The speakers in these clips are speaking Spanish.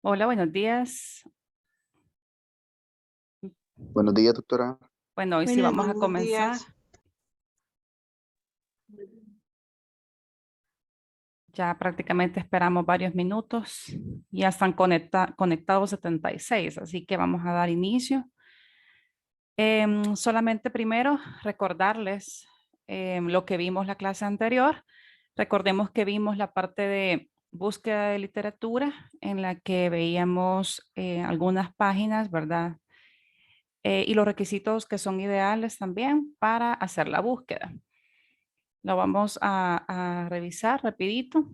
Hola, buenos días. Buenos días, doctora. Bueno, hoy sí Buenos vamos a comenzar. días. Ya prácticamente esperamos varios minutos. Ya están conectados 76, así que vamos a dar inicio. Solamente primero recordarles lo que vimos la clase anterior. Recordemos que vimos la parte de búsqueda de literatura en la que veíamos algunas páginas, ¿verdad? Y los requisitos que son ideales también para hacer la búsqueda. Lo vamos a revisar rapidito.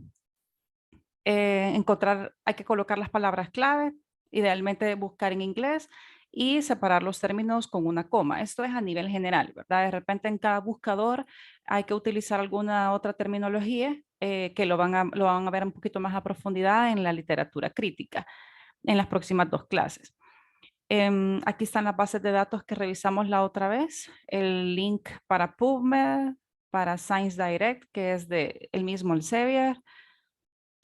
Hay que colocar las palabras clave, idealmente buscar en inglés y separar los términos con una coma. Esto es a nivel general, ¿verdad? De repente en cada buscador hay que utilizar alguna otra terminología que lo van a ver un poquito más a profundidad en la literatura crítica en las próximas dos clases. Aquí están las bases de datos que revisamos la otra vez, el link para PubMed, para Science Direct, que es de el mismo Elsevier,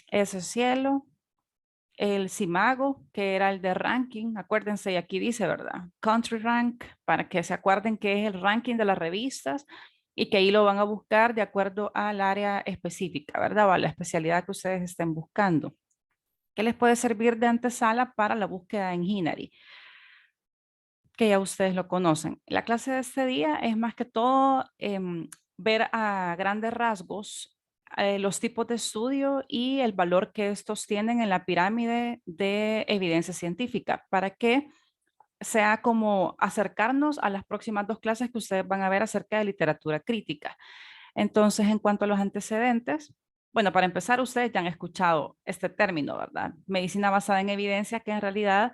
ese cielo, el Simago, que era el de ranking, acuérdense, y aquí dice, ¿verdad? Country Rank, para que se acuerden que es el ranking de las revistas y que ahí lo van a buscar de acuerdo al área específica, ¿verdad? O a la especialidad que ustedes estén buscando. ¿Qué les puede servir de antesala para la búsqueda en Hinari? Que ya ustedes lo conocen. La clase de este día es más que todo ver a grandes rasgos los tipos de estudio y el valor que estos tienen en la pirámide de evidencia científica para que sea como acercarnos a las próximas dos clases que ustedes van a ver acerca de literatura crítica. Entonces, en cuanto a los antecedentes, bueno, para empezar, ustedes ya han escuchado este término, ¿verdad? Medicina basada en evidencia, que en realidad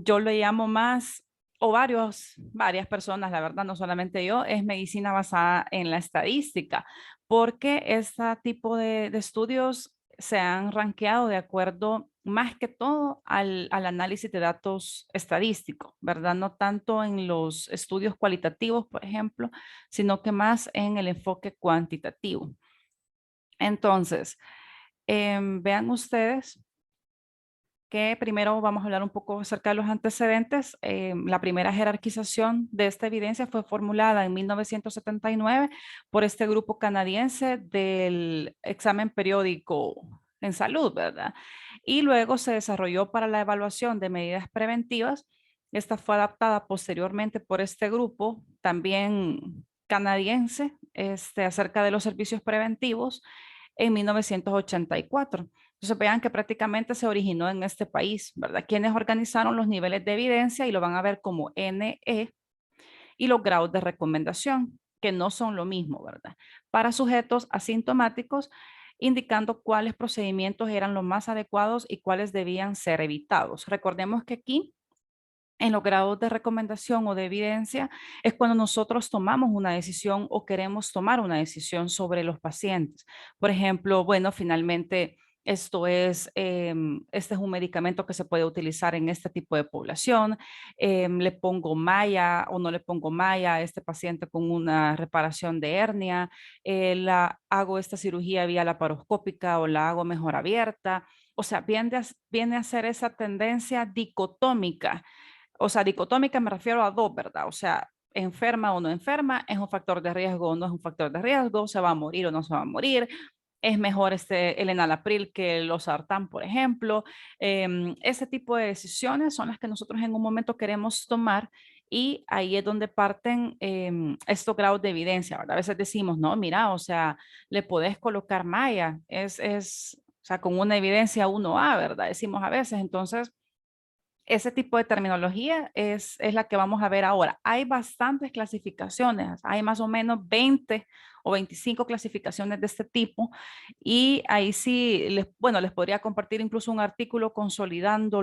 yo le llamo más, o varias personas, la verdad, no solamente yo, es medicina basada en la estadística, porque este tipo de estudios se han rankeado de acuerdo más que todo al análisis de datos estadísticos, ¿verdad? No tanto en los estudios cualitativos, por ejemplo, sino que más en el enfoque cuantitativo. Entonces, vean ustedes que primero vamos a hablar un poco acerca de los antecedentes. La primera jerarquización de esta evidencia fue formulada en 1979 por este grupo canadiense del examen periódico en salud, ¿verdad? Y luego se desarrolló para la evaluación de medidas preventivas. Esta fue adaptada posteriormente por este grupo, también canadiense, acerca de los servicios preventivos en 1984. Entonces vean que prácticamente se originó en este país, ¿verdad? Quienes organizaron los niveles de evidencia y lo van a ver como NE y los grados de recomendación, que no son lo mismo, ¿verdad? Para sujetos asintomáticos, indicando cuáles procedimientos eran los más adecuados y cuáles debían ser evitados. Recordemos que aquí en los grados de recomendación o de evidencia es cuando nosotros tomamos una decisión o queremos tomar una decisión sobre los pacientes. Por ejemplo, bueno, finalmente este es un medicamento que se puede utilizar en este tipo de población. Le pongo malla o no le pongo malla a este paciente con una reparación de hernia. Hago esta cirugía vía laparoscópica o la hago mejor abierta. O sea, viene a ser esa tendencia dicotómica, o sea, dicotómica me refiero a dos, ¿verdad? O sea, enferma o no enferma, es un factor de riesgo o no es un factor de riesgo, se va a morir o no se va a morir, es mejor el enalapril que el losartán, por ejemplo. Ese tipo de decisiones son las que nosotros en un momento queremos tomar y ahí es donde parten estos grados de evidencia, ¿verdad? A veces decimos, no, mira, o sea, le podés colocar malla, o sea, con una evidencia 1A, ¿verdad? Decimos a veces, entonces ese tipo de terminología es la que vamos a ver ahora. Hay bastantes clasificaciones, hay más o menos 20 o 25 clasificaciones de este tipo y ahí sí, bueno, les podría compartir incluso un artículo consolidando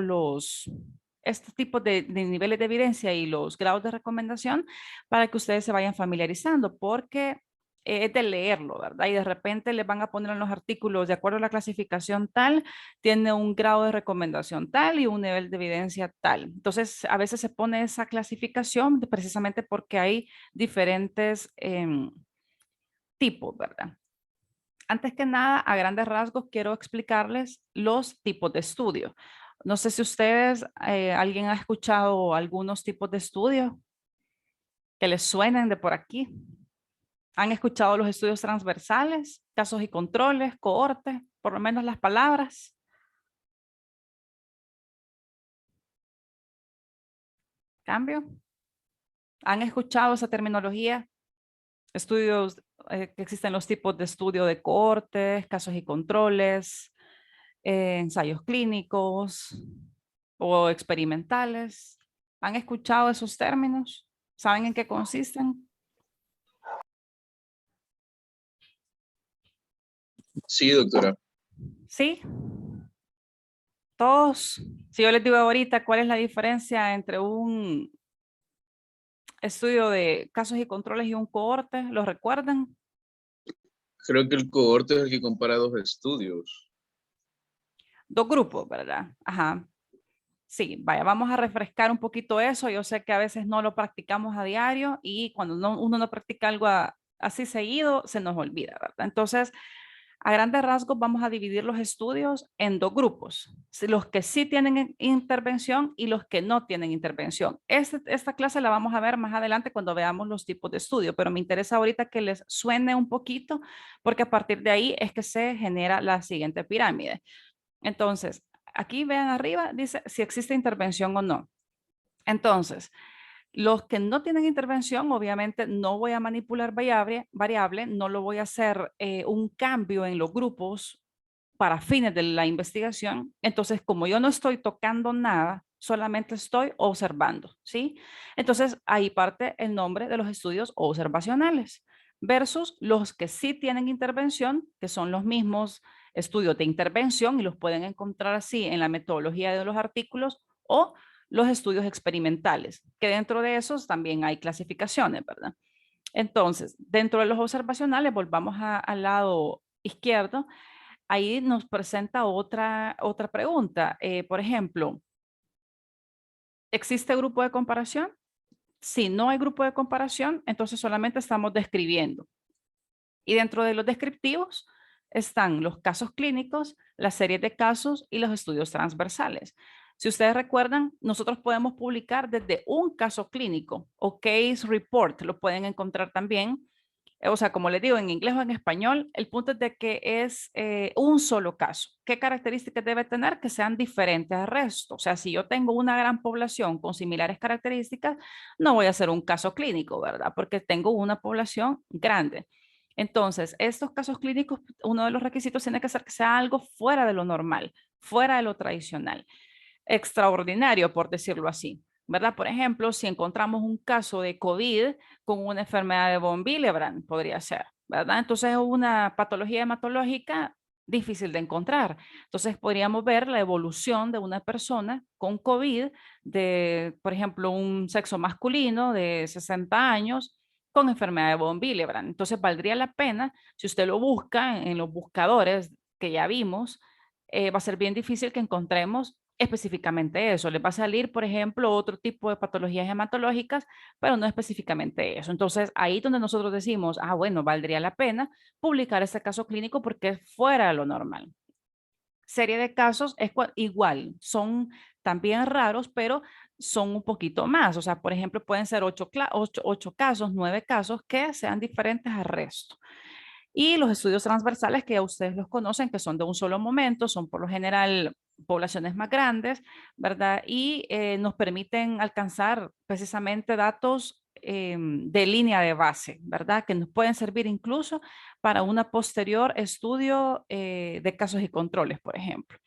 estos tipos de niveles de evidencia y los grados de recomendación para que ustedes se vayan familiarizando, porque es de leerlo, ¿verdad? Y de repente les van a poner en los artículos, de acuerdo a la clasificación tal, tiene un grado de recomendación tal y un nivel de evidencia tal. Entonces, a veces se pone esa clasificación precisamente porque hay diferentes tipos, ¿verdad? Antes que nada, a grandes rasgos, quiero explicarles los tipos de estudio. No sé si ustedes, alguien ha escuchado algunos tipos de estudios que les suenen de por aquí. ¿Han escuchado los estudios transversales, casos y controles, cohortes, por lo menos las palabras? ¿Cambio? ¿Han escuchado esa terminología? Estudios, que existen los tipos de estudio de cohortes, casos y controles, ensayos clínicos o experimentales. ¿Han escuchado esos términos? ¿Saben en qué consisten? Sí, doctora. Sí, todos. Si yo les digo ahorita cuál es la diferencia entre un estudio de casos y controles y un cohorte, ¿lo recuerdan? Creo que el cohorte es el que compara dos estudios. Dos grupos, ¿verdad? Ajá. Sí, vaya, vamos a refrescar un poquito eso. Yo sé que a veces no lo practicamos a diario y cuando uno no practica algo así seguido, se nos olvida, ¿verdad? Entonces, a grandes rasgos vamos a dividir los estudios en dos grupos, los que sí tienen intervención y los que no tienen intervención. Esta clase la vamos a ver más adelante cuando veamos los tipos de estudio, pero me interesa ahorita que les suene un poquito porque a partir de ahí es que se genera la siguiente pirámide. Entonces, aquí vean arriba, dice si existe intervención o no. Entonces, los que no tienen intervención, obviamente no voy a manipular variable, no lo voy a hacer un cambio en los grupos para fines de la investigación. Entonces, como yo no estoy tocando nada, solamente estoy observando, ¿sí? Entonces, ahí parte el nombre de los estudios observacionales versus los que sí tienen intervención, que son los mismos estudios de intervención y los pueden encontrar así en la metodología de los artículos o los estudios experimentales, que dentro de esos también hay clasificaciones, ¿verdad? Entonces, dentro de los observacionales, volvamos al lado izquierdo, ahí nos presenta otra pregunta. Por ejemplo, ¿existe grupo de comparación? Si no hay grupo de comparación, entonces solamente estamos describiendo. Y dentro de los descriptivos están los casos clínicos, las series de casos y los estudios transversales. Si ustedes recuerdan, nosotros podemos publicar desde un caso clínico o case report, lo pueden encontrar también. O sea, como les digo, en inglés o en español, el punto es de que es un solo caso. ¿Qué características debe tener? Que sean diferentes al resto. O sea, si yo tengo una gran población con similares características, no voy a hacer un caso clínico, ¿verdad? Porque tengo una población grande. Entonces, estos casos clínicos, uno de los requisitos tiene que ser que sea algo fuera de lo normal, fuera de lo tradicional, extraordinario, por decirlo así, ¿verdad? Por ejemplo, si encontramos un caso de COVID con una enfermedad de von Willebrand, podría ser, ¿verdad? Entonces, es una patología hematológica difícil de encontrar. Entonces, podríamos ver la evolución de una persona con COVID de, por ejemplo, un sexo masculino de 60 años con enfermedad de von Willebrand. Entonces, valdría la pena, si usted lo busca en los buscadores que ya vimos, va a ser bien difícil que encontremos específicamente eso. Les va a salir, por ejemplo, otro tipo de patologías hematológicas, pero no específicamente eso. Entonces, ahí donde nosotros decimos, ah, bueno, valdría la pena publicar este caso clínico porque es fuera de lo normal. Serie de casos es igual, son también raros, pero son un poquito más. O sea, por ejemplo, pueden ser 8 casos, 9 casos que sean diferentes al resto. Y los estudios transversales que ya ustedes los conocen, que son de un solo momento, son por lo general poblaciones más grandes, ¿verdad? Y nos permiten alcanzar precisamente datos de línea de base, ¿verdad? Que nos pueden servir incluso para un posterior estudio de casos y controles, por ejemplo.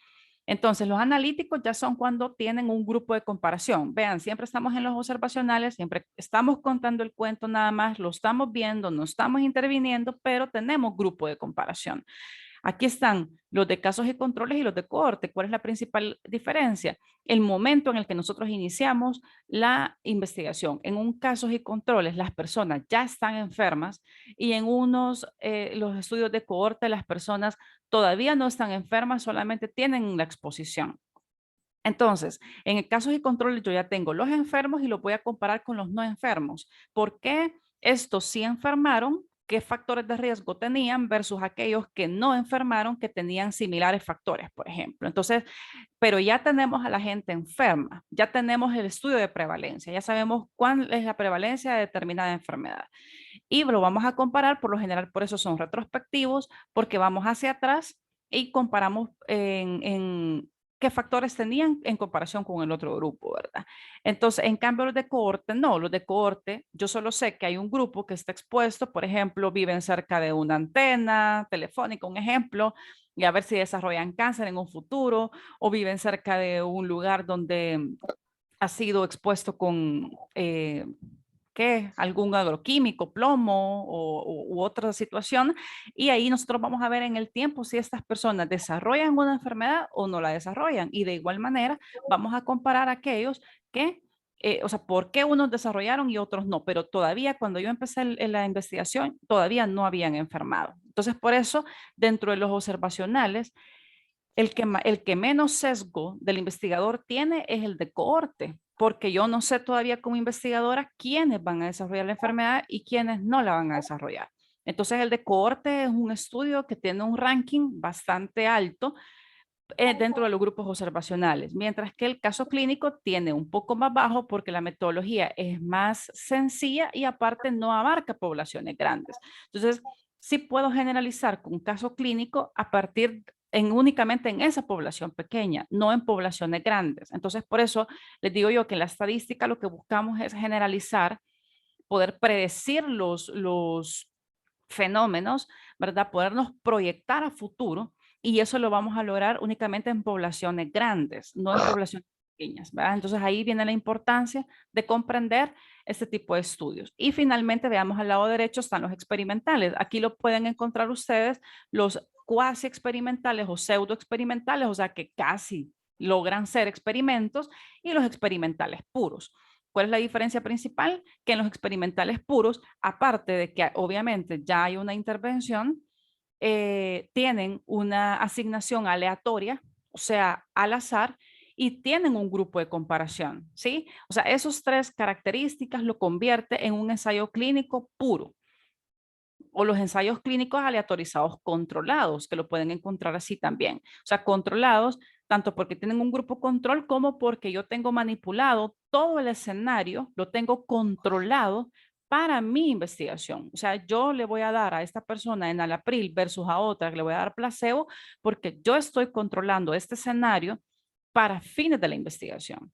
Entonces, los analíticos ya son cuando tienen un grupo de comparación. Vean, siempre estamos en los observacionales, siempre estamos contando el cuento nada más, lo estamos viendo, no estamos interviniendo, pero tenemos grupo de comparación. Aquí están los de casos y controles y los de cohorte. ¿Cuál es la principal diferencia? El momento en el que nosotros iniciamos la investigación. En un casos y controles, las personas ya están enfermas y en los estudios de cohorte, las personas todavía no están enfermas, solamente tienen la exposición. Entonces, en el casos y controles yo ya tengo los enfermos y los voy a comparar con los no enfermos. ¿Por qué estos sí enfermaron qué factores de riesgo tenían versus aquellos que no enfermaron, que tenían similares factores, por ejemplo. Entonces, pero ya tenemos a la gente enferma, ya tenemos el estudio de prevalencia, ya sabemos cuál es la prevalencia de determinada enfermedad. Y lo vamos a comparar, por lo general, por eso son retrospectivos, porque vamos hacia atrás y comparamos en qué factores tenían en comparación con el otro grupo, ¿verdad? Entonces, en cambio, los de cohorte, no, los de cohorte, yo solo sé que hay un grupo que está expuesto, por ejemplo, viven cerca de una antena telefónica, un ejemplo, y a ver si desarrollan cáncer en un futuro, o viven cerca de un lugar donde ha sido expuesto con ¿qué? Algún agroquímico, plomo u otra situación. Y ahí nosotros vamos a ver en el tiempo si estas personas desarrollan una enfermedad o no la desarrollan. Y de igual manera vamos a comparar aquellos que, o sea, por qué unos desarrollaron y otros no. Pero todavía cuando yo empecé la investigación, todavía no habían enfermado. Entonces, por eso, dentro de los observacionales, el que menos sesgo del investigador tiene es el de cohorte, porque yo no sé todavía como investigadora quiénes van a desarrollar la enfermedad y quiénes no la van a desarrollar. Entonces el de cohorte es un estudio que tiene un ranking bastante alto dentro de los grupos observacionales, mientras que el caso clínico tiene un poco más bajo porque la metodología es más sencilla y aparte no abarca poblaciones grandes. Entonces, sí puedo generalizar con un caso clínico a partir únicamente en esa población pequeña, no en poblaciones grandes. Entonces, por eso les digo yo que en la estadística lo que buscamos es generalizar, poder predecir los fenómenos, ¿verdad? Podernos proyectar a futuro y eso lo vamos a lograr únicamente en poblaciones grandes, no en poblaciones pequeñas, ¿verdad? Entonces ahí viene la importancia de comprender este tipo de estudios. Y finalmente veamos al lado derecho están los experimentales. Aquí lo pueden encontrar ustedes los cuasi experimentales o pseudo experimentales, o sea que casi logran ser experimentos y los experimentales puros. ¿Cuál es la diferencia principal? Que en los experimentales puros, aparte de que obviamente ya hay una intervención, tienen una asignación aleatoria, o sea, al azar, y tienen un grupo de comparación, ¿sí? O sea, esos tres características lo convierte en un ensayo clínico puro o los ensayos clínicos aleatorizados controlados, que lo pueden encontrar así también. O sea, controlados tanto porque tienen un grupo control como porque yo tengo manipulado todo el escenario, lo tengo controlado para mi investigación. O sea, yo le voy a dar a esta persona enalapril versus a otra que le voy a dar placebo porque yo estoy controlando este escenario para fines de la investigación.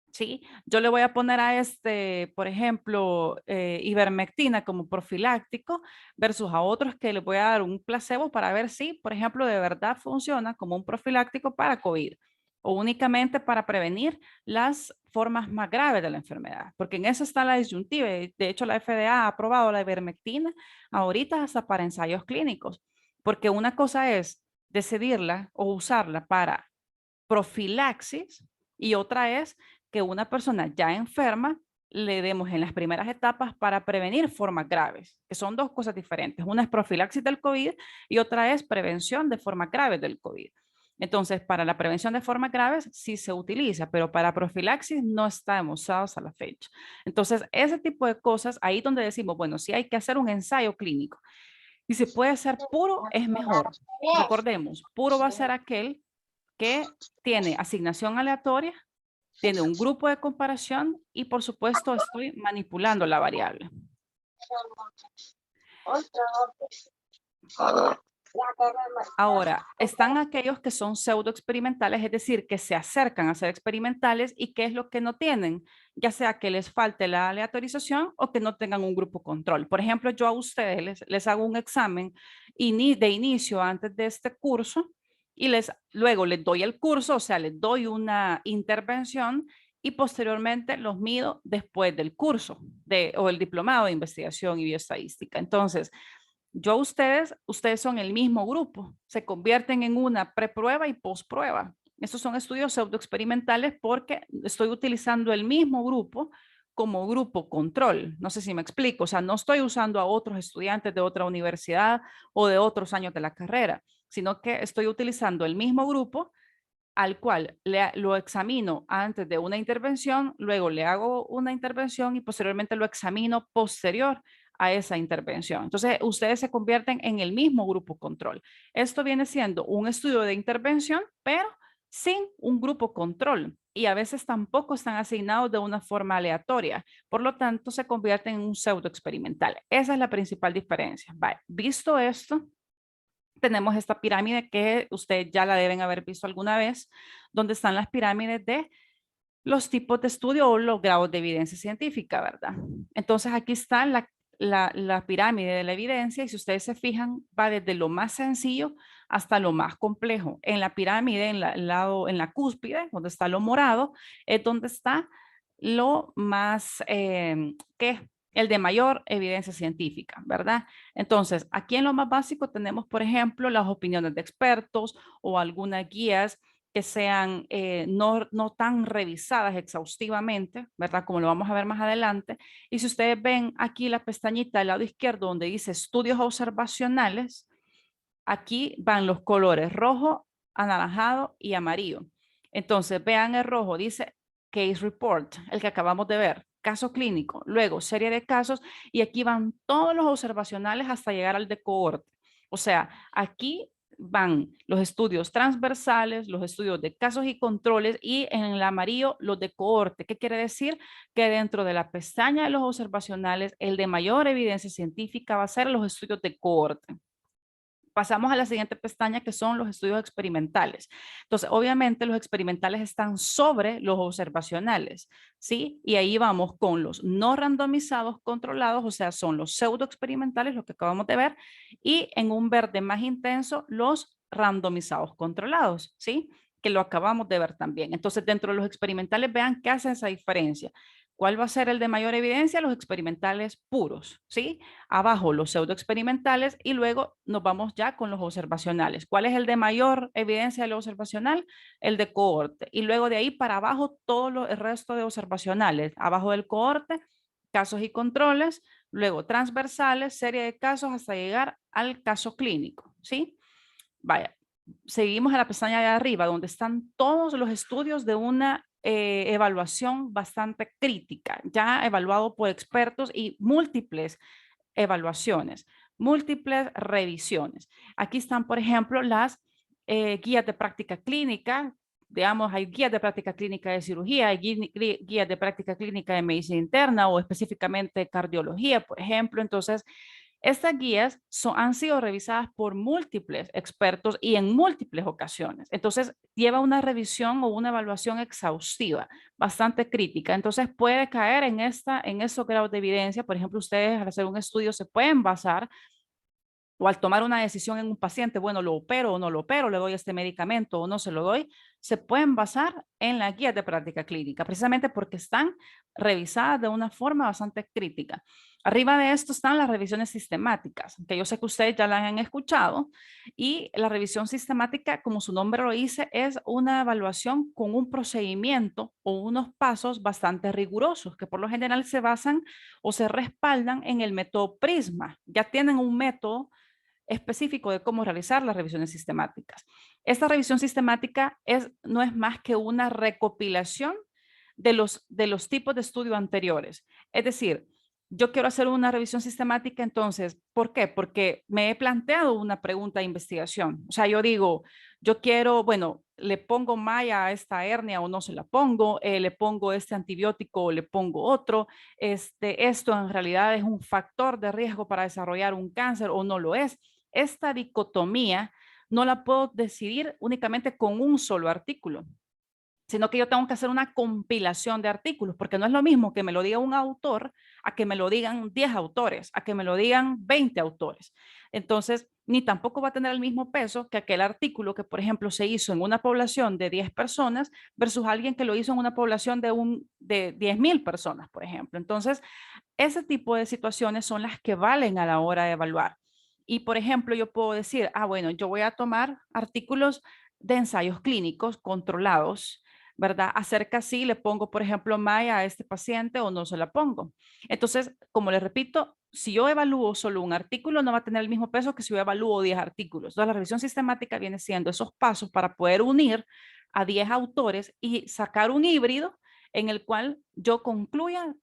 ¿Sí? Yo le voy a poner a este, por ejemplo, ivermectina como profiláctico versus a otros que le voy a dar un placebo para ver si, por ejemplo, de verdad funciona como un profiláctico para COVID o únicamente para prevenir las formas más graves de la enfermedad, porque en eso está la disyuntiva. De hecho, la FDA ha aprobado la ivermectina ahorita hasta para ensayos clínicos, porque una cosa es decidirla o usarla para profilaxis y otra es que una persona ya enferma le demos en las primeras etapas para prevenir formas graves, que son dos cosas diferentes. Una es profilaxis del COVID y otra es prevención de formas graves del COVID. Entonces, para la prevención de formas graves sí se utiliza, pero para profilaxis no está demostrado hasta la fecha. Entonces, ese tipo de cosas, ahí donde decimos, bueno, si hay que hacer un ensayo clínico y si puede ser puro, es mejor. Recordemos, puro va a ser aquel que tiene asignación aleatoria, tiene un grupo de comparación y por supuesto estoy manipulando la variable. Ahora, están aquellos que son pseudo experimentales, es decir, que se acercan a ser experimentales y qué es lo que no tienen, ya sea que les falte la aleatorización o que no tengan un grupo control. Por ejemplo, yo a ustedes les hago un examen de inicio antes de este curso y luego les doy el curso, o sea, les doy una intervención y posteriormente los mido después del curso o el diplomado de investigación y bioestadística. Entonces, yo ustedes son el mismo grupo, se convierten en una preprueba y postprueba. Estos son estudios pseudoexperimentales porque estoy utilizando el mismo grupo como grupo control. No sé si me explico, o sea, no estoy usando a otros estudiantes de otra universidad o de otros años de la carrera, sino que estoy utilizando el mismo grupo al cual lo examino antes de una intervención, luego le hago una intervención y posteriormente lo examino posterior a esa intervención. Entonces, ustedes se convierten en el mismo grupo control. Esto viene siendo un estudio de intervención, pero sin un grupo control. Y a veces tampoco están asignados de una forma aleatoria. Por lo tanto, se convierten en un pseudo experimental. Esa es la principal diferencia. Vale. Visto esto, tenemos esta pirámide que ustedes ya la deben haber visto alguna vez, donde están las pirámides de los tipos de estudio o los grados de evidencia científica, ¿verdad? Entonces aquí está la pirámide de la evidencia y si ustedes se fijan, va desde lo más sencillo hasta lo más complejo. En la pirámide, en la cúspide, donde está lo morado, es donde está lo más, el de mayor evidencia científica, ¿verdad? Entonces, aquí en lo más básico tenemos, por ejemplo, las opiniones de expertos o algunas guías que sean no tan revisadas exhaustivamente, ¿verdad? Como lo vamos a ver más adelante. Y si ustedes ven aquí la pestañita del lado izquierdo donde dice estudios observacionales, aquí van los colores rojo, anaranjado y amarillo. Entonces, vean el rojo, dice Case Report, el que acabamos de ver, caso clínico, luego serie de casos y aquí van todos los observacionales hasta llegar al de cohorte. O sea, aquí van los estudios transversales, los estudios de casos y controles y en el amarillo los de cohorte. ¿Qué quiere decir? Que dentro de la pestaña de los observacionales, el de mayor evidencia científica va a ser los estudios de cohorte. Pasamos a la siguiente pestaña que son los estudios experimentales. Entonces, obviamente los experimentales están sobre los observacionales, ¿sí? Y ahí vamos con los no randomizados controlados, o sea, son los pseudo experimentales, lo que acabamos de ver, y en un verde más intenso, los randomizados controlados, ¿sí? Que lo acabamos de ver también. Entonces, dentro de los experimentales, vean qué hace esa diferencia. ¿Cuál va a ser el de mayor evidencia? Los experimentales puros, ¿sí? Abajo los pseudo experimentales y luego nos vamos ya con los observacionales. ¿Cuál es el de mayor evidencia de lo observacional? El de cohorte. Y luego de ahí para abajo todo el resto de observacionales. Abajo del cohorte, casos y controles, luego transversales, serie de casos hasta llegar al caso clínico, ¿sí? Vaya, seguimos en la pestaña de arriba donde están todos los estudios de una evaluación bastante crítica, ya evaluado por expertos y múltiples evaluaciones, múltiples revisiones. Aquí están, por ejemplo, las guías de práctica clínica. Digamos, hay guías de práctica clínica de cirugía, hay guías de práctica clínica de medicina interna o específicamente cardiología, por ejemplo. Entonces, estas guías han sido revisadas por múltiples expertos y en múltiples ocasiones. Entonces, lleva una revisión o una evaluación exhaustiva, bastante crítica. Entonces, puede caer en esos grados de evidencia. Por ejemplo, ustedes al hacer un estudio se pueden basar o al tomar una decisión en un paciente, bueno, lo opero o no lo opero, le doy este medicamento o no se lo doy, se pueden basar en las guías de práctica clínica, precisamente porque están revisadas de una forma bastante crítica. Arriba de esto están las revisiones sistemáticas, que yo sé que ustedes ya las han escuchado, y la revisión sistemática, como su nombre lo dice, es una evaluación con un procedimiento o unos pasos bastante rigurosos, que por lo general se basan o se respaldan en el método PRISMA. Ya tienen un método específico de cómo realizar las revisiones sistemáticas. Esta revisión sistemática no es más que una recopilación de los tipos de estudio anteriores. Es decir, yo quiero hacer una revisión sistemática, entonces, ¿por qué? Porque me he planteado una pregunta de investigación. O sea, yo digo, yo quiero, bueno, le pongo malla a esta hernia o no se la pongo, le pongo este antibiótico o le pongo otro, esto en realidad es un factor de riesgo para desarrollar un cáncer o no lo es. Esta dicotomía no la puedo decidir únicamente con un solo artículo, sino que yo tengo que hacer una compilación de artículos, porque no es lo mismo que me lo diga un autor a que me lo digan 10 autores, a que me lo digan 20 autores. Entonces, ni tampoco va a tener el mismo peso que aquel artículo que, por ejemplo, se hizo en una población de 10 personas versus alguien que lo hizo en una población de 10,000 personas, por ejemplo. Entonces, ese tipo de situaciones son las que valen a la hora de evaluar. Y, por ejemplo, yo puedo decir, bueno, yo voy a tomar artículos de ensayos clínicos controlados, ¿verdad? Acerca si le pongo, por ejemplo, malla a este paciente o no se la pongo. Entonces, como les repito, si yo evalúo solo un artículo, no va a tener el mismo peso que si yo evalúo 10 artículos. Entonces, la revisión sistemática viene siendo esos pasos para poder unir a 10 autores y sacar un híbrido en el cual yo concluya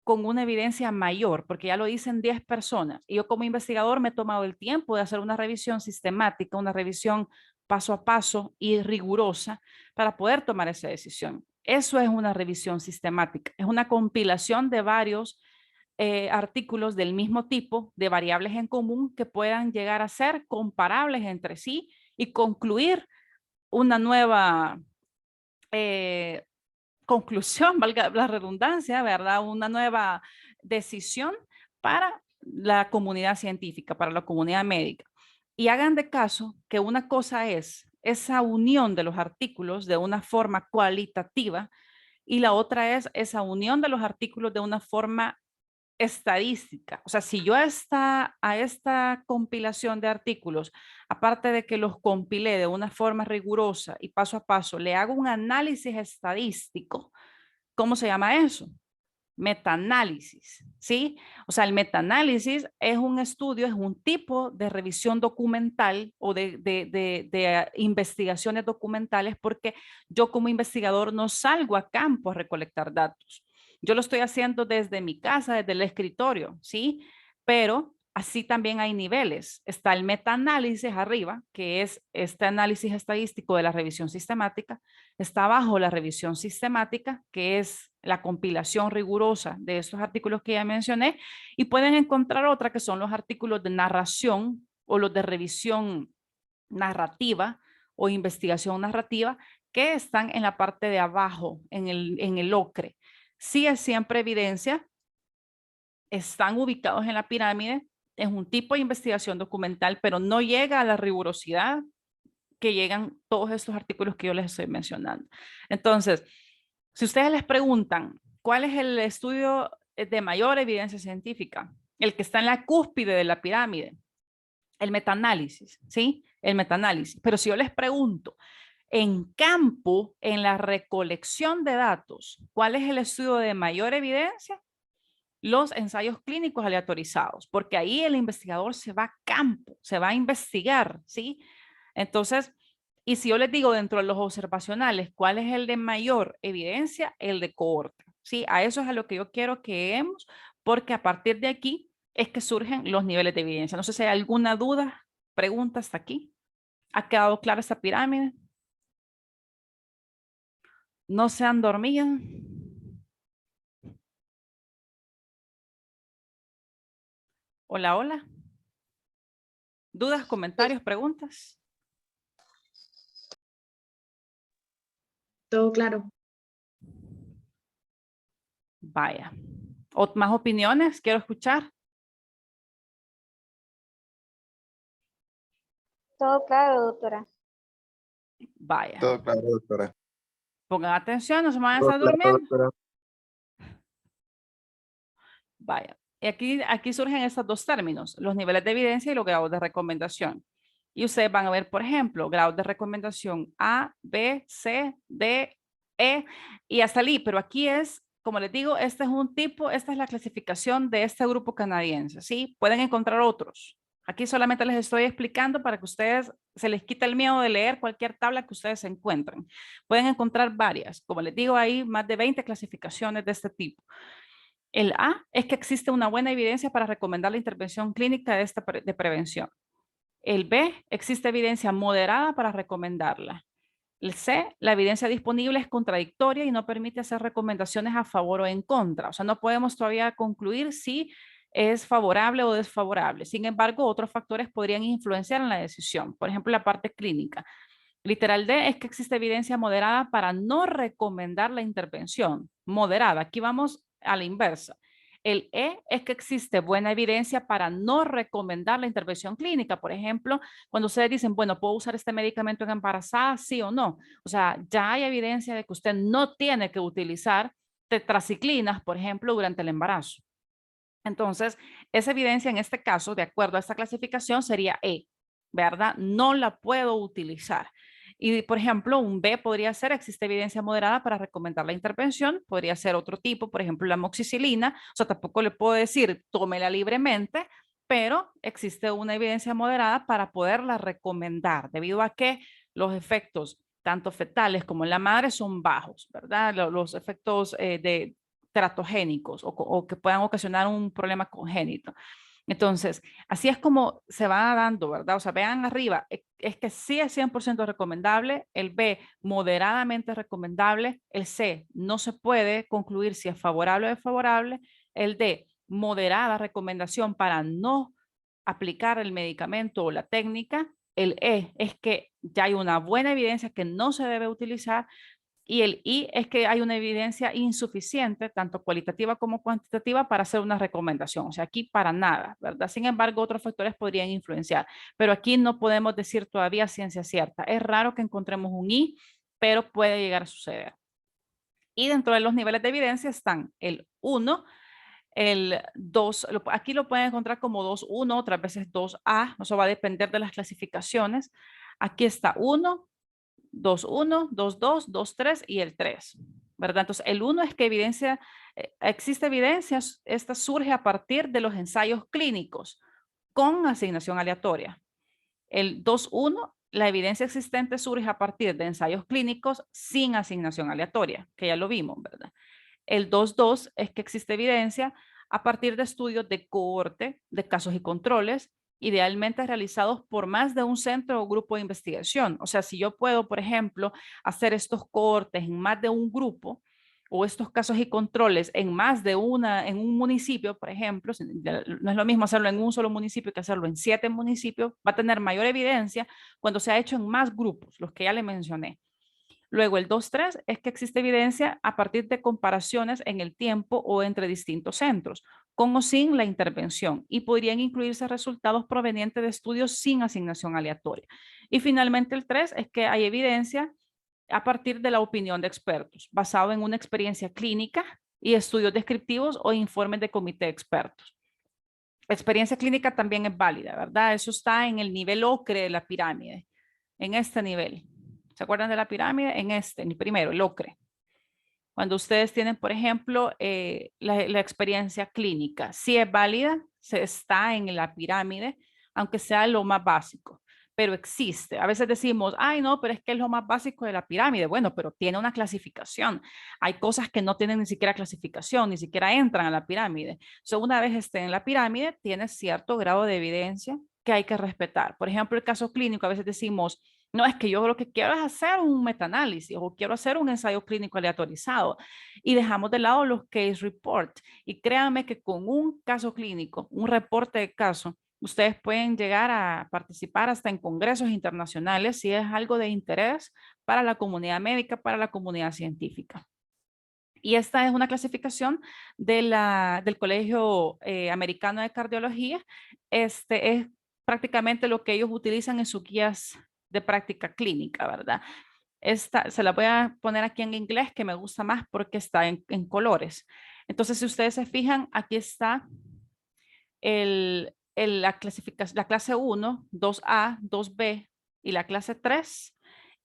con una evidencia mayor, porque ya lo dicen 10 personas. Y yo como investigador me he tomado el tiempo de hacer una revisión sistemática, una revisión paso a paso y rigurosa para poder tomar esa decisión. Eso es una revisión sistemática, es una compilación de varios artículos del mismo tipo, de variables en común que puedan llegar a ser comparables entre sí y concluir una nueva conclusión, valga la redundancia, ¿verdad? Una nueva decisión para la comunidad científica, para la comunidad médica. Y hagan de caso que una cosa es esa unión de los artículos de una forma cualitativa y la otra es esa unión de los artículos de una forma estadística. O sea, si yo a esta compilación de artículos, aparte de que los compilé de una forma rigurosa y paso a paso, le hago un análisis estadístico, ¿cómo se llama eso? Metaanálisis, ¿sí? O sea, el metaanálisis es un estudio, es un tipo de revisión documental o de investigaciones documentales porque yo como investigador no salgo a campo a recolectar datos. Yo lo estoy haciendo desde mi casa, desde el escritorio, ¿sí? Pero así también hay niveles. Está el metaanálisis arriba, que es este análisis estadístico de la revisión sistemática. Está abajo la revisión sistemática, que es la compilación rigurosa de estos artículos que ya mencioné. Y pueden encontrar otra que son los artículos de narración o los de revisión narrativa o investigación narrativa que están en la parte de abajo, en el ocre. Sí es siempre evidencia, están ubicados en la pirámide, es un tipo de investigación documental, pero no llega a la rigurosidad que llegan todos estos artículos que yo les estoy mencionando. Entonces, si ustedes les preguntan, ¿cuál es el estudio de mayor evidencia científica? El que está en la cúspide de la pirámide, el metaanálisis, ¿sí? El metaanálisis. Pero si yo les pregunto, en campo, en la recolección de datos, ¿cuál es el estudio de mayor evidencia? Los ensayos clínicos aleatorizados, porque ahí el investigador se va a campo, se va a investigar, ¿sí? Entonces, y si yo les digo dentro de los observacionales, ¿cuál es el de mayor evidencia? El de cohorte, ¿sí? A eso es a lo que yo quiero que veamos, porque a partir de aquí es que surgen los niveles de evidencia. No sé si hay alguna duda, pregunta hasta aquí. ¿Ha quedado clara esta pirámide? ¿No se han dormido? Hola, hola. ¿Dudas, comentarios, preguntas? Todo claro. Vaya. ¿O más opiniones? Quiero escuchar. Todo claro, doctora. Vaya. Todo claro, doctora. Pongan atención, no se me van a Todo estar claro, durmiendo. doctora. Vaya. Y aquí surgen estos dos términos, los niveles de evidencia y los grados de recomendación. Y ustedes van a ver, por ejemplo, grados de recomendación A, B, C, D, E y hasta el I. Pero aquí es, como les digo, este es un tipo, esta es la clasificación de este grupo canadiense, ¿sí? Pueden encontrar otros. Aquí solamente les estoy explicando para que ustedes se les quite el miedo de leer cualquier tabla que ustedes encuentren. Pueden encontrar varias. Como les digo, hay más de 20 clasificaciones de este tipo. El A es que existe una buena evidencia para recomendar la intervención clínica de prevención. El B, existe evidencia moderada para recomendarla. El C, la evidencia disponible es contradictoria y no permite hacer recomendaciones a favor o en contra. O sea, no podemos todavía concluir si es favorable o desfavorable. Sin embargo, otros factores podrían influenciar en la decisión. Por ejemplo, la parte clínica. Literal D es que existe evidencia moderada para no recomendar la intervención. Moderada. Aquí vamos a la inversa. El E es que existe buena evidencia para no recomendar la intervención clínica. Por ejemplo, cuando ustedes dicen, bueno, ¿puedo usar este medicamento en embarazada? Sí o no. O sea, ya hay evidencia de que usted no tiene que utilizar tetraciclinas, por ejemplo, durante el embarazo. Entonces, esa evidencia en este caso, de acuerdo a esta clasificación, sería E, ¿verdad? No la puedo utilizar. Y, por ejemplo, un B podría ser, existe evidencia moderada para recomendar la intervención, podría ser otro tipo, por ejemplo, la amoxicilina, o sea, tampoco le puedo decir, tómela libremente, pero existe una evidencia moderada para poderla recomendar, debido a que los efectos, tanto fetales como en la madre, son bajos, ¿verdad? Los efectos teratogénicos o que puedan ocasionar un problema congénito. Entonces, así es como se va dando, ¿verdad? O sea, vean arriba, es que sí es 100% recomendable, el B, moderadamente recomendable, el C, no se puede concluir si es favorable o desfavorable, el D, moderada recomendación para no aplicar el medicamento o la técnica, el E es que ya hay una buena evidencia que no se debe utilizar, y el I es que hay una evidencia insuficiente, tanto cualitativa como cuantitativa, para hacer una recomendación. O sea, aquí para nada, ¿verdad? Sin embargo, otros factores podrían influenciar, pero aquí no podemos decir todavía ciencia cierta. Es raro que encontremos un I, pero puede llegar a suceder. Y dentro de los niveles de evidencia están el 1, el 2, aquí lo pueden encontrar como 2.1, otras veces 2A, eso va a depender de las clasificaciones. Aquí está 1, 2.1, 2.2, 2.3 y el 3, ¿verdad? Entonces, el 1 es que existe evidencia, esta surge a partir de los ensayos clínicos con asignación aleatoria. El 2.1, la evidencia existente surge a partir de ensayos clínicos sin asignación aleatoria, que ya lo vimos, ¿verdad? El 2.2 es que existe evidencia a partir de estudios de cohorte, de casos y controles, idealmente realizados por más de un centro o grupo de investigación. O sea, si yo puedo, por ejemplo, hacer estos cohortes en más de un grupo o estos casos y controles en más de en un municipio, por ejemplo, no es lo mismo hacerlo en un solo municipio que hacerlo en 7 municipios, va a tener mayor evidencia cuando se ha hecho en más grupos, los que ya le mencioné. Luego, el 2.3 es que existe evidencia a partir de comparaciones en el tiempo o entre distintos centros, con o sin la intervención, y podrían incluirse resultados provenientes de estudios sin asignación aleatoria. Y finalmente, el 3 es que hay evidencia a partir de la opinión de expertos, basado en una experiencia clínica y estudios descriptivos o informes de comité de expertos. Experiencia clínica también es válida, ¿verdad? Eso está en el nivel ocre de la pirámide, en este nivel. ¿Se acuerdan de la pirámide? En el primero, el ocre. Cuando ustedes tienen, por ejemplo, la experiencia clínica, si es válida, se está en la pirámide, aunque sea lo más básico, pero existe. A veces decimos, ay, no, pero es que es lo más básico de la pirámide. Bueno, pero tiene una clasificación. Hay cosas que no tienen ni siquiera clasificación, ni siquiera entran a la pirámide. Una vez esté en la pirámide, tiene cierto grado de evidencia que hay que respetar. Por ejemplo, el caso clínico, a veces decimos, no, es que yo lo que quiero es hacer un metaanálisis o quiero hacer un ensayo clínico aleatorizado y dejamos de lado los case report. Y créanme que con un caso clínico, un reporte de caso, ustedes pueden llegar a participar hasta en congresos internacionales si es algo de interés para la comunidad médica, para la comunidad científica. Y esta es una clasificación del Colegio Americano de Cardiología. Este es prácticamente lo que ellos utilizan en sus guías de práctica clínica, ¿verdad? Esta se la voy a poner aquí en inglés, que me gusta más porque está en colores. Entonces, si ustedes se fijan, aquí está la clasificación, la clase 1, 2A, 2B y la clase 3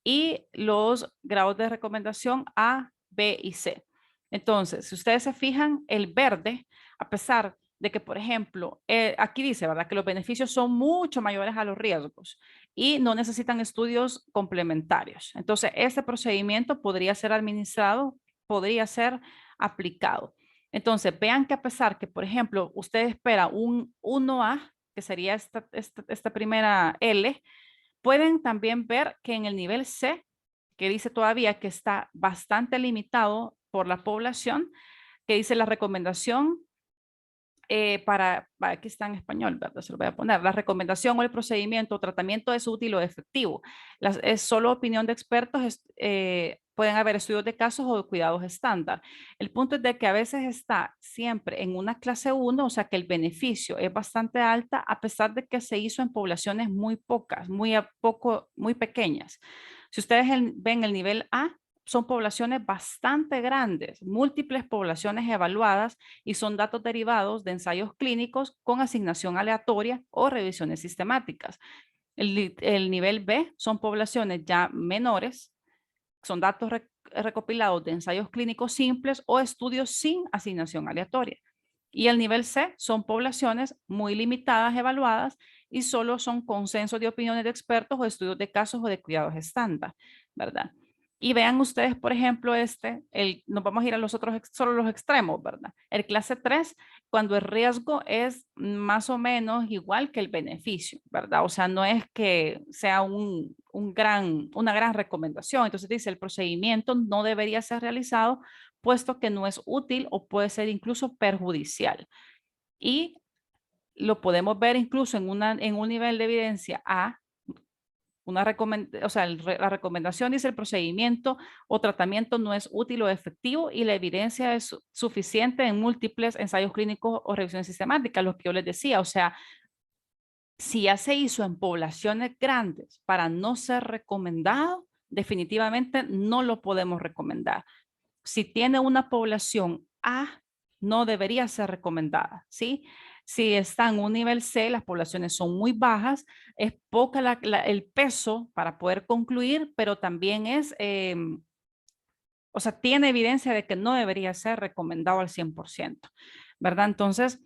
y los grados de recomendación A, B y C. Entonces, si ustedes se fijan, el verde, a pesar de que, por ejemplo, aquí dice, ¿verdad? Que los beneficios son mucho mayores a los riesgos y no necesitan estudios complementarios. Entonces, este procedimiento podría ser administrado, podría ser aplicado. Entonces, vean que a pesar que, por ejemplo, usted espera un 1A, que sería esta primera L, pueden también ver que en el nivel C, que dice todavía que está bastante limitado por la población, que dice la recomendación aquí está en español, ¿verdad? Se lo voy a poner. La recomendación o el procedimiento o tratamiento es útil o efectivo. Es solo opinión de expertos, pueden haber estudios de casos o de cuidados estándar. El punto es de que a veces está siempre en una clase 1, o sea que el beneficio es bastante alta a pesar de que se hizo en poblaciones muy pocas, muy pequeñas. Si ustedes ven el nivel A, son poblaciones bastante grandes, múltiples poblaciones evaluadas y son datos derivados de ensayos clínicos con asignación aleatoria o revisiones sistemáticas. El nivel B son poblaciones ya menores, son datos recopilados de ensayos clínicos simples o estudios sin asignación aleatoria. Y el nivel C son poblaciones muy limitadas evaluadas y solo son consensos de opiniones de expertos o estudios de casos o de cuidados estándar, ¿verdad? Y vean ustedes, por ejemplo, nos vamos a ir a los otros, solo los extremos, ¿verdad? El clase 3, cuando el riesgo es más o menos igual que el beneficio, ¿verdad? O sea, no es que sea una gran recomendación. Entonces dice, el procedimiento no debería ser realizado puesto que no es útil o puede ser incluso perjudicial. Y lo podemos ver incluso en un nivel de evidencia A, la recomendación dice el procedimiento o tratamiento no es útil o efectivo y la evidencia es suficiente en múltiples ensayos clínicos o revisiones sistemáticas, lo que yo les decía. O sea, si ya se hizo en poblaciones grandes para no ser recomendado, definitivamente no lo podemos recomendar. Si tiene una población A, no debería ser recomendada, ¿sí? Si está en un nivel C, las poblaciones son muy bajas, es poca el peso para poder concluir, pero también o sea, tiene evidencia de que no debería ser recomendado al 100%, ¿verdad? Entonces,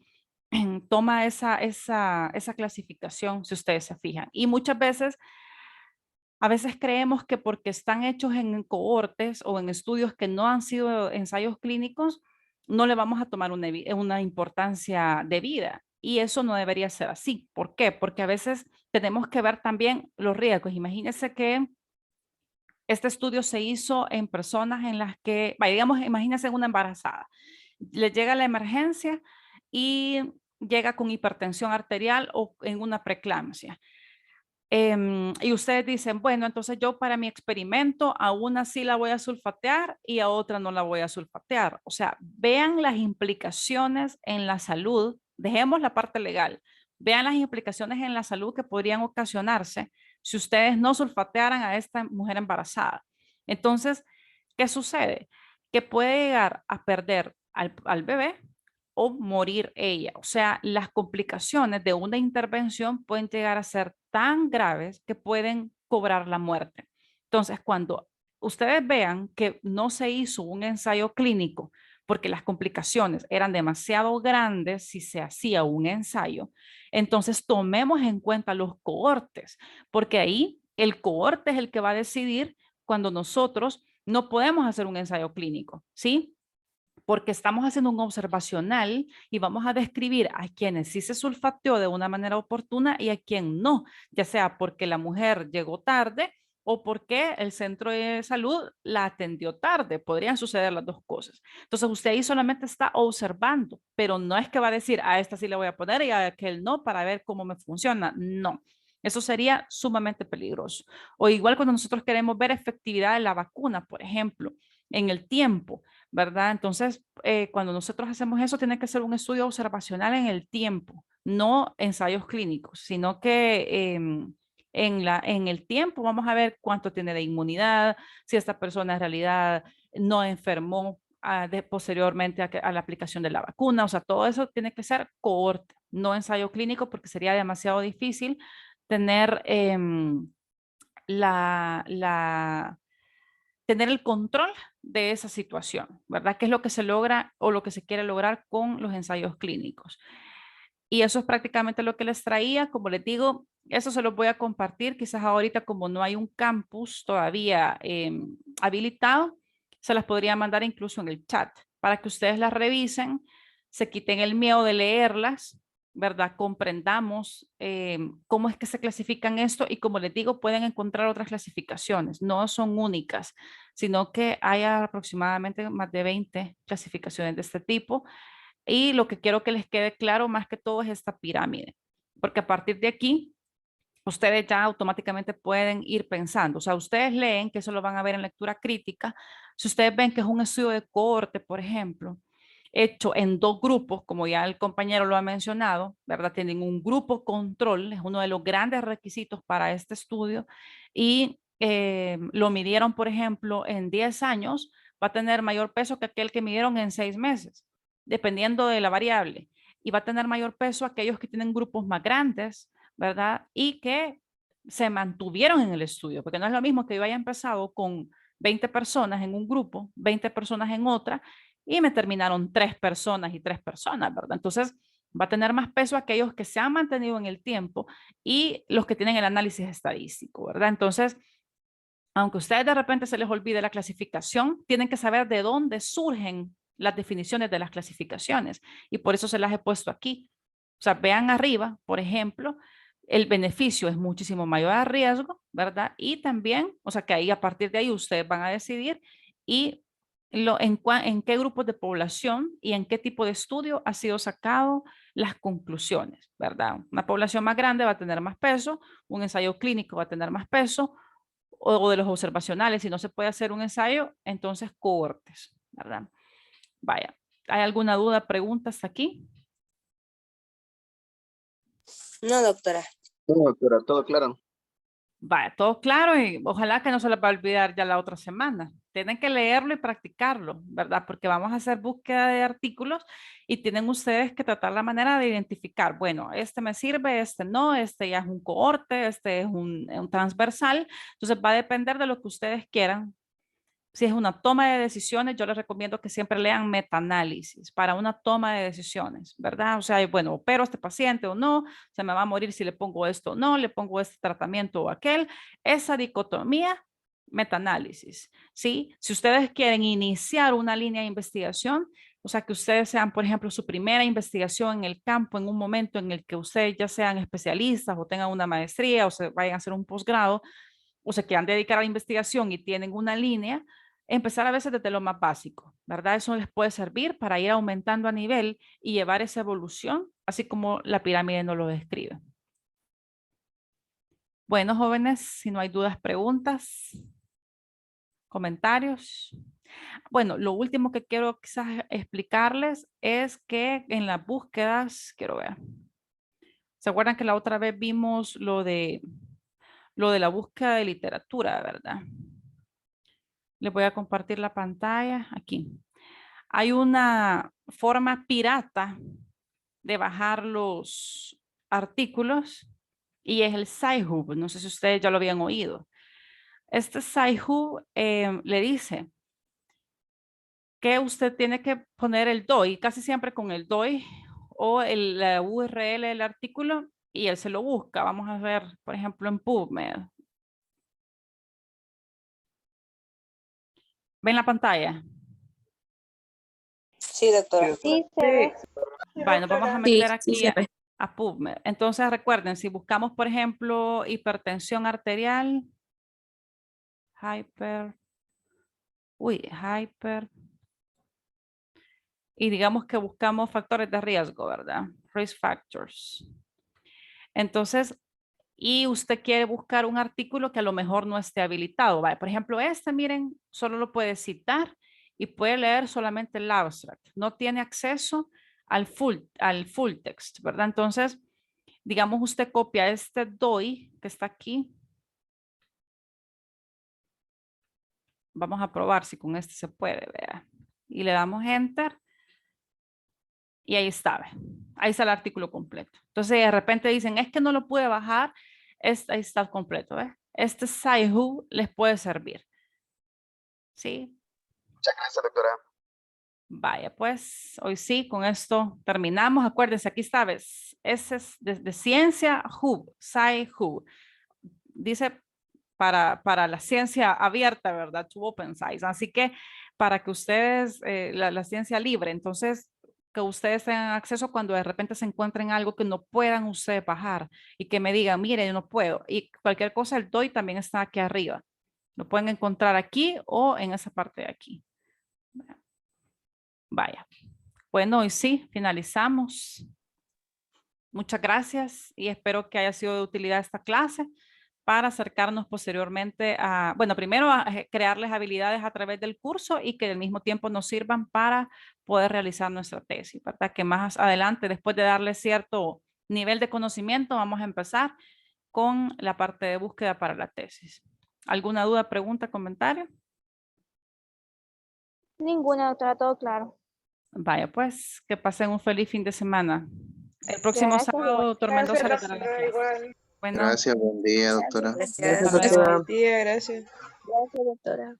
toma esa clasificación, si ustedes se fijan. Y muchas veces, a veces creemos que porque están hechos en cohortes o en estudios que no han sido ensayos clínicos, no le vamos a tomar una importancia debida. Y eso no debería ser así. ¿Por qué? Porque a veces tenemos que ver también los riesgos. Imagínense que este estudio se hizo en personas en las que, digamos, imagínense una embarazada. Le llega la emergencia y llega con hipertensión arterial o en una preeclampsia. Y ustedes dicen, bueno, entonces yo para mi experimento a una sí la voy a sulfatear y a otra no la voy a sulfatear. O sea, vean las implicaciones en la salud, dejemos la parte legal, vean las implicaciones en la salud que podrían ocasionarse si ustedes no sulfatearan a esta mujer embarazada. Entonces, ¿qué sucede? Que puede llegar a perder al bebé o morir ella. O sea, las complicaciones de una intervención pueden llegar a ser tan graves que pueden cobrar la muerte. Entonces, cuando ustedes vean que no se hizo un ensayo clínico porque las complicaciones eran demasiado grandes si se hacía un ensayo, entonces tomemos en cuenta los cohortes, porque ahí el cohorte es el que va a decidir cuando nosotros no podemos hacer un ensayo clínico, ¿sí? Porque estamos haciendo un observacional y vamos a describir a quienes sí se sulfateó de una manera oportuna y a quien no, ya sea porque la mujer llegó tarde o porque el centro de salud la atendió tarde. Podrían suceder las dos cosas. Entonces usted ahí solamente está observando, pero no es que va a decir a esta sí le voy a poner y a aquel no para ver cómo me funciona. No. Eso sería sumamente peligroso. O igual cuando nosotros queremos ver efectividad de la vacuna, por ejemplo, en el tiempo, ¿verdad? Entonces, cuando nosotros hacemos eso, tiene que ser un estudio observacional en el tiempo, no ensayos clínicos, sino que en el tiempo vamos a ver cuánto tiene de inmunidad, si esta persona en realidad no enfermó posteriormente a la aplicación de la vacuna. O sea, todo eso tiene que ser cohorte, no ensayo clínico, porque sería demasiado difícil tener tener el control de esa situación, ¿verdad? ¿Qué es lo que se logra o lo que se quiere lograr con los ensayos clínicos? Y eso es prácticamente lo que les traía. Como les digo, eso se los voy a compartir. Quizás ahorita como no hay un campus todavía habilitado, se las podría mandar incluso en el chat para que ustedes las revisen, se quiten el miedo de leerlas, ¿verdad? Comprendamos cómo es que se clasifican esto y como les digo, pueden encontrar otras clasificaciones. No son únicas, sino que hay aproximadamente más de 20 clasificaciones de este tipo. Y lo que quiero que les quede claro más que todo es esta pirámide, porque a partir de aquí, ustedes ya automáticamente pueden ir pensando. O sea, ustedes leen, que eso lo van a ver en lectura crítica. Si ustedes ven que es un estudio de cohorte, por ejemplo, hecho en dos grupos, como ya el compañero lo ha mencionado, ¿verdad? Tienen un grupo control, es uno de los grandes requisitos para este estudio, y lo midieron, por ejemplo, en 10 años, va a tener mayor peso que aquel que midieron en 6 meses, dependiendo de la variable, y va a tener mayor peso aquellos que tienen grupos más grandes, ¿verdad? Y que se mantuvieron en el estudio, porque no es lo mismo que yo haya empezado con 20 personas en un grupo, 20 personas en otra, y me terminaron 3 personas y 3 personas, ¿verdad? Entonces, va a tener más peso aquellos que se han mantenido en el tiempo y los que tienen el análisis estadístico, ¿verdad? Entonces, aunque a ustedes de repente se les olvide la clasificación, tienen que saber de dónde surgen las definiciones de las clasificaciones. Y por eso se las he puesto aquí. O sea, vean arriba, por ejemplo, el beneficio es muchísimo mayor al riesgo, ¿verdad? Y también, o sea, que ahí a partir de ahí ustedes van a decidir y en qué grupos de población y en qué tipo de estudio ha sido sacado las conclusiones, ¿verdad? Una población más grande va a tener más peso, un ensayo clínico va a tener más peso, o de los observacionales, si no se puede hacer un ensayo, entonces cohortes, ¿verdad? Vaya, ¿hay alguna duda, pregunta hasta aquí? No, doctora. No, doctora, todo claro. Vaya, todo claro y ojalá que no se les va a olvidar ya la otra semana. Tienen que leerlo y practicarlo, ¿verdad? Porque vamos a hacer búsqueda de artículos y tienen ustedes que tratar la manera de identificar, bueno, este me sirve, este no, este ya es un cohorte, este es un transversal. Entonces va a depender de lo que ustedes quieran. Si es una toma de decisiones, yo les recomiendo que siempre lean metaanálisis para una toma de decisiones, ¿verdad? O sea, bueno, opero a este paciente o no, se me va a morir si le pongo esto o no, le pongo este tratamiento o aquel. Esa dicotomía, metaanálisis, ¿sí? Si ustedes quieren iniciar una línea de investigación, o sea, que ustedes sean, por ejemplo, su primera investigación en el campo en un momento en el que ustedes ya sean especialistas o tengan una maestría o se vayan a hacer un posgrado o se quieran dedicar a la investigación y tienen una línea, empezar a veces desde lo más básico, ¿verdad? Eso les puede servir para ir aumentando a nivel y llevar esa evolución, así como la pirámide nos lo describe. Bueno, jóvenes, si no hay dudas, preguntas, comentarios. Bueno, lo último que quiero quizás explicarles es que en las búsquedas, quiero ver, ¿se acuerdan que la otra vez vimos lo de la búsqueda de literatura, verdad? Les voy a compartir la pantalla aquí. Hay una forma pirata de bajar los artículos y es el Sci-Hub. No sé si ustedes ya lo habían oído. Este Sci-Hub le dice que usted tiene que poner el DOI, casi siempre con el DOI o la URL del artículo y él se lo busca. Vamos a ver, por ejemplo, en PubMed. ¿Ven la pantalla? Sí, doctora. Sí, se ve. Bueno, vamos a meter aquí a PubMed. Entonces recuerden, si buscamos, por ejemplo, hipertensión arterial, hyper, y digamos que buscamos factores de riesgo, ¿verdad? Risk factors. Entonces, y usted quiere buscar un artículo que a lo mejor no esté habilitado. ¿Vale? Por ejemplo, miren, solo lo puede citar y puede leer solamente el abstract. No tiene acceso al full text, ¿verdad? Entonces, digamos, usted copia este DOI que está aquí. Vamos a probar si con este se puede, vea. Y le damos Enter. Y ahí está, ¿ve? Ahí está el artículo completo. Entonces, de repente dicen, es que no lo pude bajar. Ahí está completo, ¿ve? Este Sci-Hub les puede servir. ¿Sí? Muchas gracias, doctora. Vaya, pues hoy sí, con esto terminamos. Acuérdense, aquí está, ¿ves? Ese es de Ciencia Hub, Sci-Hub. Dice para la ciencia abierta, ¿verdad? To open science. Así que para que ustedes, la ciencia libre, entonces que ustedes tengan acceso cuando de repente se encuentren algo que no puedan ustedes bajar y que me digan, mire, yo no puedo. Y cualquier cosa, el DOI también está aquí arriba. Lo pueden encontrar aquí o en esa parte de aquí. Vaya. Bueno, y sí, finalizamos. Muchas gracias y espero que haya sido de utilidad esta clase para acercarnos posteriormente a, bueno, primero a crearles habilidades a través del curso y que al mismo tiempo nos sirvan para poder realizar nuestra tesis, ¿verdad? Que más adelante, después de darles cierto nivel de conocimiento, vamos a empezar con la parte de búsqueda para la tesis. ¿Alguna duda, pregunta, comentario? Ninguna, doctora, todo claro. Vaya, pues, que pasen un feliz fin de semana. El próximo Gracias, sábado, doctor Mendoza le dará la clase. Igual. Bueno, Gracias, buen día, doctora. Gracias. hasta luego. Gracias. Gracias, doctora.